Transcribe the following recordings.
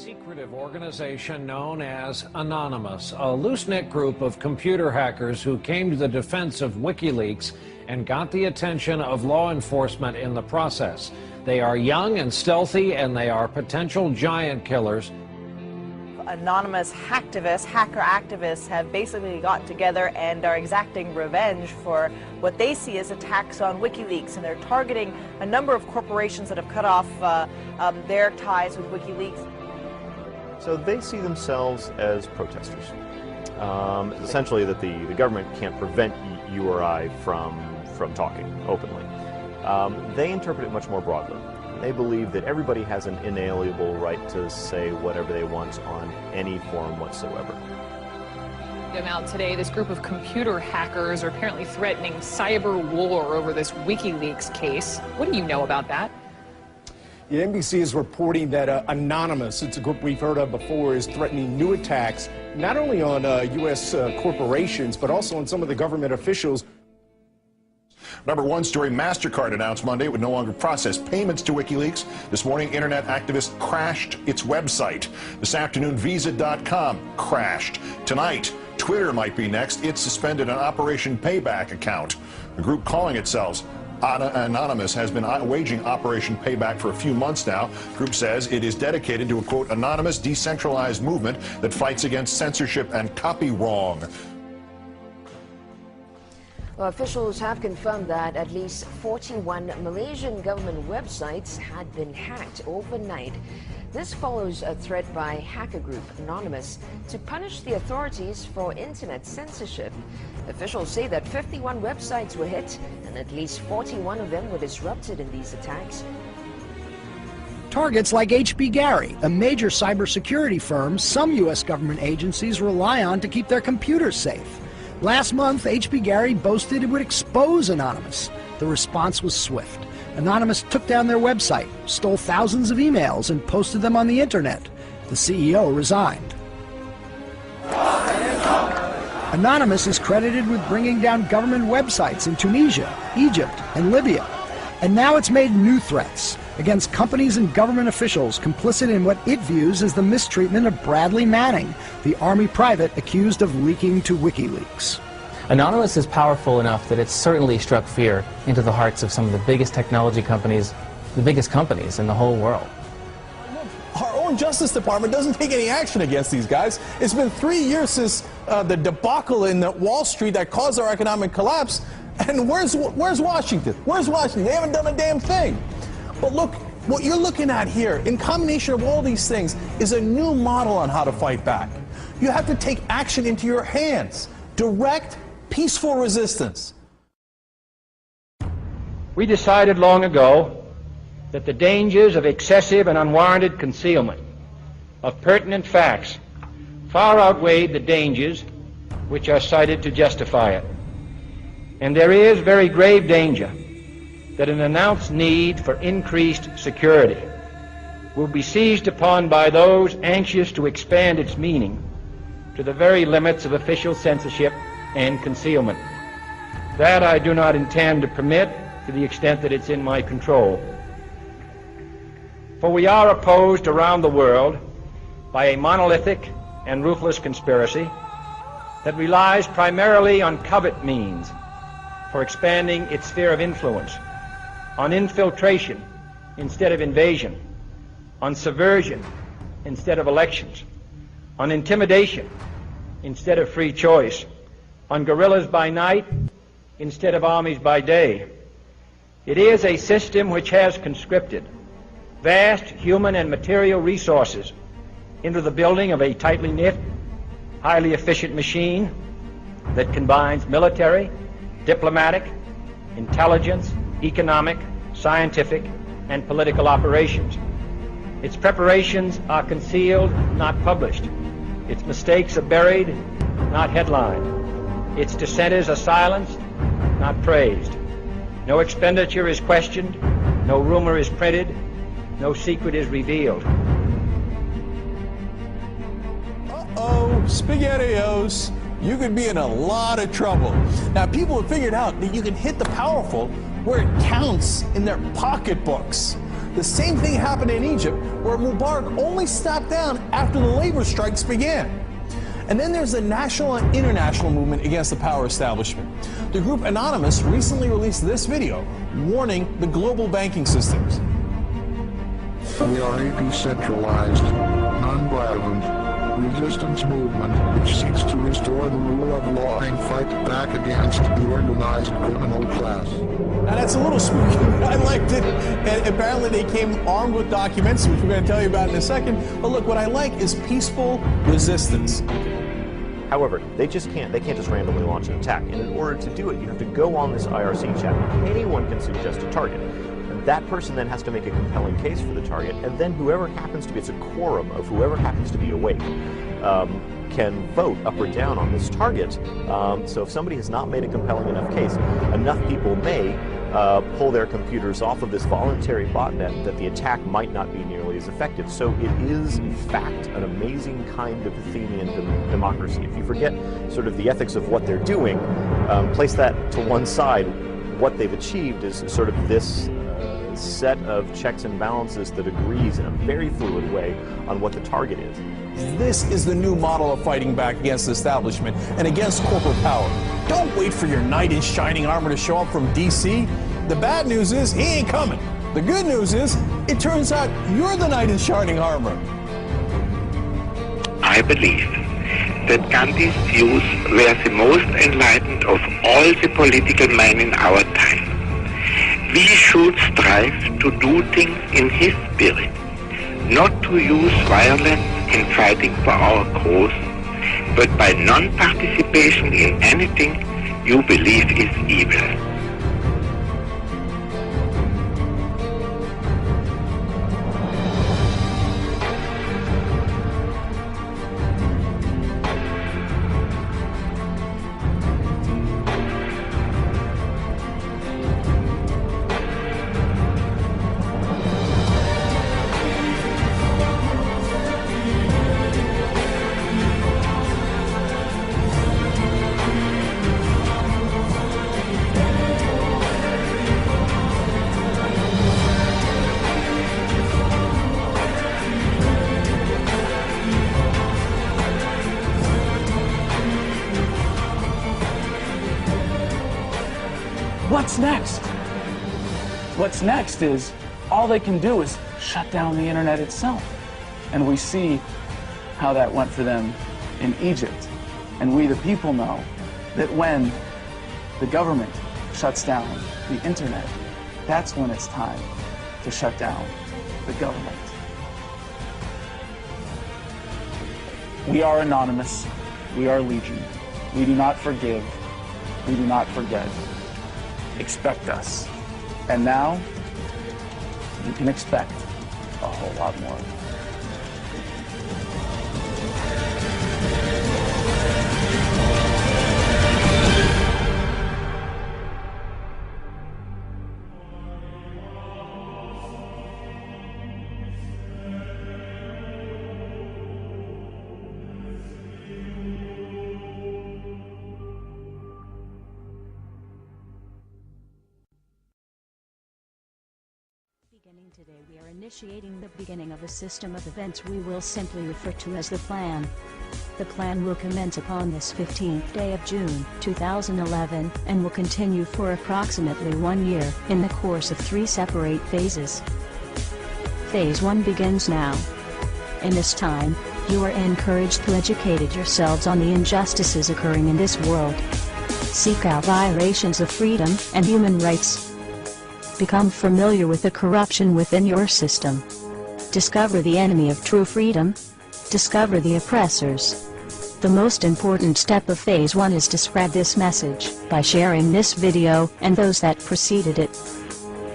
secretive organization known as Anonymous, a loose-knit group of computer hackers who came to the defense of WikiLeaks and got the attention of law enforcement in the process. They are young and stealthy, and they are potential giant killers. Anonymous hacker activists have basically got together and are exacting revenge for what they see as attacks on WikiLeaks, and they're targeting a number of corporations that have cut off their ties with WikiLeaks. So they see themselves as protesters. Essentially that the government can't prevent you or I from talking openly. They interpret it much more broadly. They believe that everybody has an inalienable right to say whatever they want on any forum whatsoever. Now today, this group of computer hackers are apparently threatening cyber war over this WikiLeaks case. What do you know about that? Yeah, NBC is reporting that Anonymous, it's a group we've heard of before, is threatening new attacks not only on U.S. corporations, but also on some of the government officials. Number one story, MasterCard announced Monday it would no longer process payments to WikiLeaks. This morning, internet activists crashed its website. This afternoon, Visa.com crashed. Tonight, Twitter might be next. It suspended an Operation Payback account. The group calling itself Anonymous has been waging Operation Payback for a few months now. The group says it is dedicated to a, quote, anonymous, decentralized movement that fights against censorship and copy wrong. Well, officials have confirmed that at least 41 Malaysian government websites had been hacked overnight. This follows a threat by hacker group Anonymous to punish the authorities for internet censorship. Officials say that 51 websites were hit and at least 41 of them were disrupted in these attacks. Targets like H.B. Gary, a major cybersecurity firm some U.S. government agencies rely on to keep their computers safe. Last month, H.B. Gary boasted it would expose Anonymous. The response was swift. Anonymous took down their website, stole thousands of emails, and posted them on the internet. The CEO resigned. Anonymous is credited with bringing down government websites in Tunisia, Egypt, and Libya. And now it's made new threats against companies and government officials complicit in what it views as the mistreatment of Bradley Manning, the Army private accused of leaking to WikiLeaks. Anonymous is powerful enough that it's certainly struck fear into the hearts of some of the biggest technology companies, the biggest companies in the whole world. Our own Justice Department doesn't take any action against these guys. It's been 3 years since the debacle in Wall Street that caused our economic collapse. And where's Washington? Where's Washington? They haven't done a damn thing. But look, what you're looking at here, in combination of all these things, is a new model on how to fight back. You have to take action into your hands. Direct, peaceful resistance. We decided long ago that the dangers of excessive and unwarranted concealment of pertinent facts far outweighed the dangers which are cited to justify it. And there is very grave danger that an announced need for increased security will be seized upon by those anxious to expand its meaning to the very limits of official censorship and concealment. That I do not intend to permit to the extent that it's in my control. For we are opposed around the world by a monolithic and ruthless conspiracy that relies primarily on covert means for expanding its sphere of influence, on infiltration instead of invasion, on subversion instead of elections, on intimidation instead of free choice, on guerrillas by night instead of armies by day. It is a system which has conscripted vast human and material resources into the building of a tightly knit, highly efficient machine that combines military, diplomatic, intelligence, economic, scientific, and political operations. Its preparations are concealed, not published. Its mistakes are buried, not headlined. Its dissenters are silenced, not praised. No expenditure is questioned, no rumor is printed, no secret is revealed. Uh-oh, SpaghettiOs. You could be in a lot of trouble. Now, people have figured out that you can hit the powerful where it counts in their pocketbooks. The same thing happened in Egypt, where Mubarak only stepped down after the labor strikes began. And then there's the national and international movement against the power establishment. The group Anonymous recently released this video warning the global banking systems. We are a decentralized, non-violent resistance movement which seeks to restore the rule of law and fight back against the organized criminal class. Now that's a little spooky, but I liked it. And apparently they came armed with documents, which we're going to tell you about in a second. But look, what I like is peaceful resistance. However, they can't just randomly launch an attack. And in order to do it, you have to go on this IRC chat. Anyone can suggest a target. And that person then has to make a compelling case for the target, and then whoever happens to be, it's a quorum of whoever happens to be awake, can vote up or down on this target. So if somebody has not made a compelling enough case, enough people may pull their computers off of this voluntary botnet that the attack might not be nearly as effective. So it is, in fact, an amazing kind of Athenian democracy. If you forget sort of the ethics of what they're doing, place that to one side, what they've achieved is sort of this set of checks and balances that agrees in a very fluid way on what the target is. This is the new model of fighting back against the establishment and against corporate power. Don't wait for your knight in shining armor to show up from DC. The bad news is he ain't coming. The good news is it turns out you're the knight in shining armor. I believe that Gandhi's views were the most enlightened of all the political men in our time. We should strive to do things in his spirit, not to use violence in fighting for our cause, but by non-participation in anything you believe is evil. What's next? What's next is all they can do is shut down the internet itself. And we see how that went for them in Egypt. And we, the people, know that when the government shuts down the internet, that's when it's time to shut down the government. We are anonymous. We are legion. We do not forgive. We do not forget. Expect us. And now, you can expect a whole lot more. Today we are initiating the beginning of a system of events we will simply refer to as the plan. The plan will commence upon this 15th day of June 2011 and will continue for approximately 1 year in the course of 3 separate phases. Phase 1 begins now. In this time, you are encouraged to educate yourselves on the injustices occurring in this world. Seek out violations of freedom and human rights. Become familiar with the corruption within your system. Discover the enemy of true freedom. Discover the oppressors. The most important step of Phase 1 is to spread this message by sharing this video and those that preceded it.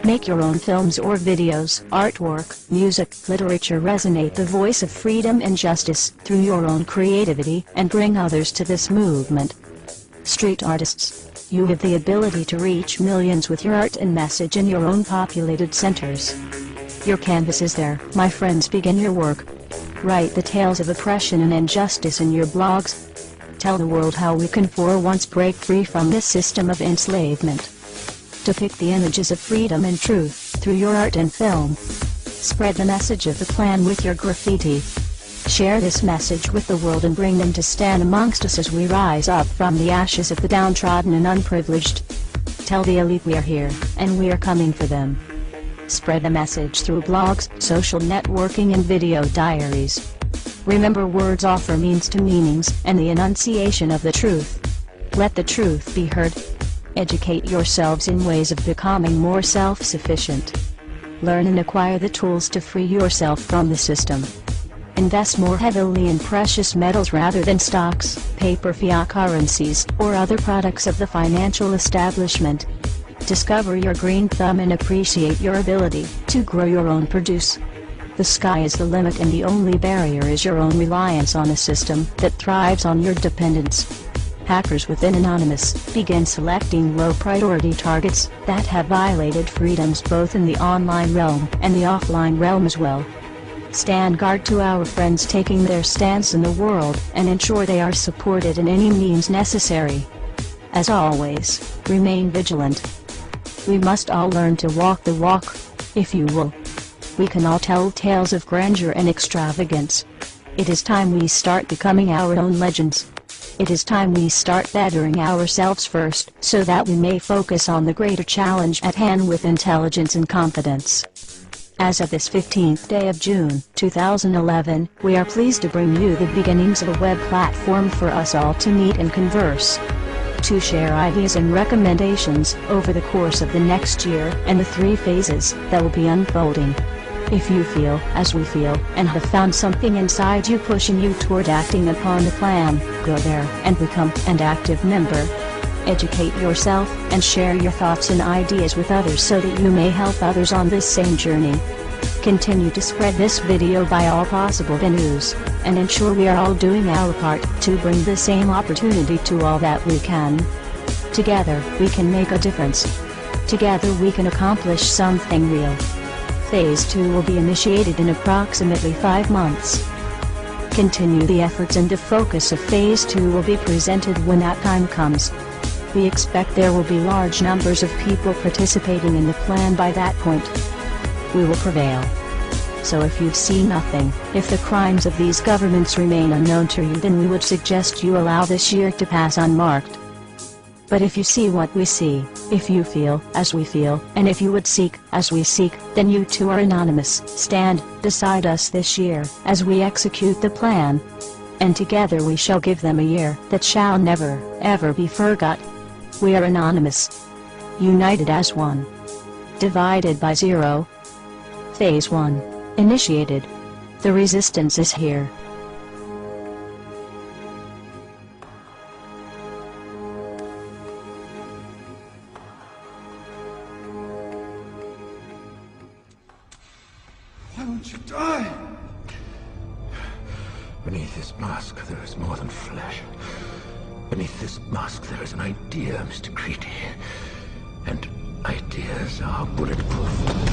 Make your own films or videos, artwork, music, literature resonate the voice of freedom and justice through your own creativity and bring others to this movement. Street artists, you have the ability to reach millions with your art and message in your own populated centers. Your canvas is there, my friends. Begin your work. Write the tales of oppression and injustice in your blogs. Tell the world how we can for once break free from this system of enslavement. Depict the images of freedom and truth through your art and film. Spread the message of the plan with your graffiti. Share this message with the world and bring them to stand amongst us as we rise up from the ashes of the downtrodden and unprivileged. Tell the elite we are here, and we are coming for them. Spread the message through blogs, social networking and video diaries. Remember, words offer means to meanings, and the enunciation of the truth. Let the truth be heard. Educate yourselves in ways of becoming more self-sufficient. Learn and acquire the tools to free yourself from the system. Invest more heavily in precious metals rather than stocks, paper fiat currencies, or other products of the financial establishment. Discover your green thumb and appreciate your ability to grow your own produce. The sky is the limit, and the only barrier is your own reliance on a system that thrives on your dependence. Hackers within Anonymous begin selecting low-priority targets that have violated freedoms both in the online realm and the offline realm as well. Stand guard to our friends taking their stance in the world, and ensure they are supported in any means necessary. As always, remain vigilant. We must all learn to walk the walk, if you will. We can all tell tales of grandeur and extravagance. It is time we start becoming our own legends. It is time we start bettering ourselves first, so that we may focus on the greater challenge at hand with intelligence and confidence. As of this 15th day of June, 2011, we are pleased to bring you the beginnings of a web platform for us all to meet and converse. To share ideas and recommendations over the course of the next year and the 3 phases that will be unfolding. If you feel as we feel and have found something inside you pushing you toward acting upon the plan, go there and become an active member. Educate yourself and share your thoughts and ideas with others so that you may help others on this same journey. Continue to spread this video by all possible venues, and ensure we are all doing our part to bring the same opportunity to all that we can. Together, we can make a difference. Together we can accomplish something real. Phase 2 will be initiated in approximately 5 months. Continue the efforts, and the focus of Phase 2 will be presented when that time comes. We expect there will be large numbers of people participating in the plan by that point. We will prevail. So if you see nothing, if the crimes of these governments remain unknown to you, then we would suggest you allow this year to pass unmarked. But if you see what we see, if you feel as we feel, and if you would seek as we seek, then you too are anonymous. Stand beside us this year as we execute the plan. And together we shall give them a year that shall never, ever be forgot. We are anonymous. United as one. Divided by zero. Phase 1. Initiated. The resistance is here. Why won't you die? Beneath this mask there is more than flesh. Beneath this mask there is an idea, Mr. Creedy. And ideas are bulletproof.